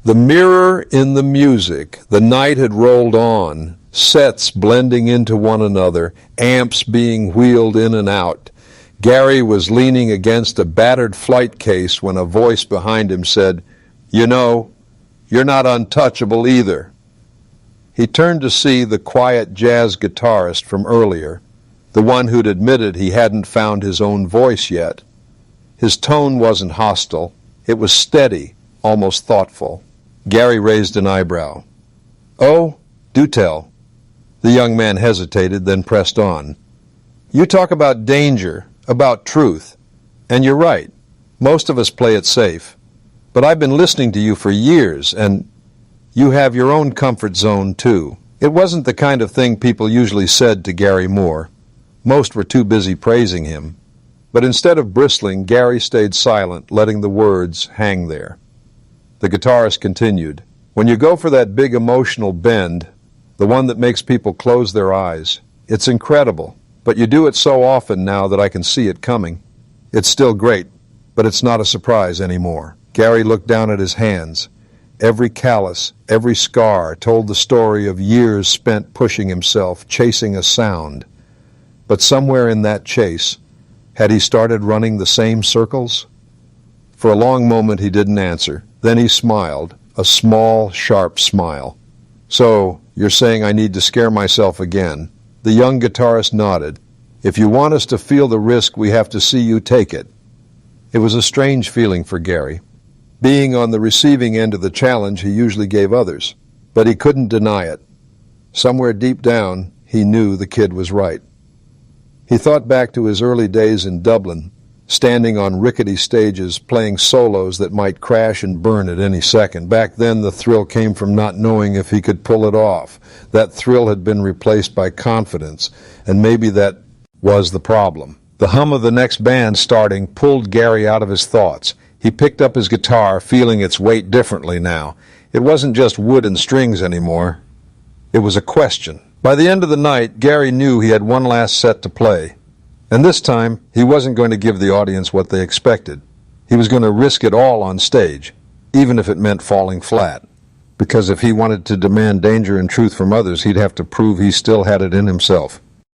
The mirror in the music. The night had rolled on, sets blending into one another, amps being wheeled in and out. Gary was leaning against a battered flight case when a voice behind him said, "You know, you're not untouchable either." He turned to see the quiet jazz guitarist from earlier, the one who'd admitted he hadn't found his own voice yet. His tone wasn't hostile. It was steady, almost thoughtful. Gary raised an eyebrow. "Oh, do tell." The young man hesitated, then pressed on. "You talk about danger, about truth. And you're right. Most of us play it safe. But I've been listening to you for years, and you have your own comfort zone, too." It wasn't the kind of thing people usually said to Gary Moore. Most were too busy praising him. But instead of bristling, Gary stayed silent, letting the words hang there. The guitarist continued, "When you go for that big emotional bend, the one that makes people close their eyes, it's incredible. But you do it so often now that I can see it coming. It's still great, but it's not a surprise anymore." Gary looked down at his hands. Every callus, every scar told the story of years spent pushing himself, chasing a sound. But somewhere in that chase, had he started running the same circles? For a long moment he didn't answer. Then he smiled, a small, sharp smile. "So, you're saying I need to scare myself again?" The young guitarist nodded. "If you want us to feel the risk, we have to see you take it." It was a strange feeling for Gary, being on the receiving end of the challenge he usually gave others. But he couldn't deny it. Somewhere deep down, he knew the kid was right. He thought back to his early days in Dublin, standing on rickety stages, playing solos that might crash and burn at any second. Back then, the thrill came from not knowing if he could pull it off. That thrill had been replaced by confidence, and maybe that was the problem. The hum of the next band starting pulled Gary out of his thoughts. He picked up his guitar, feeling its weight differently now. It wasn't just wood and strings anymore. It was a question. By the end of the night, Gary knew he had one last set to play. And this time, he wasn't going to give the audience what they expected. He was going to risk it all on stage, even if it meant falling flat. Because if he wanted to demand danger and truth from others, he'd have to prove he still had it in himself.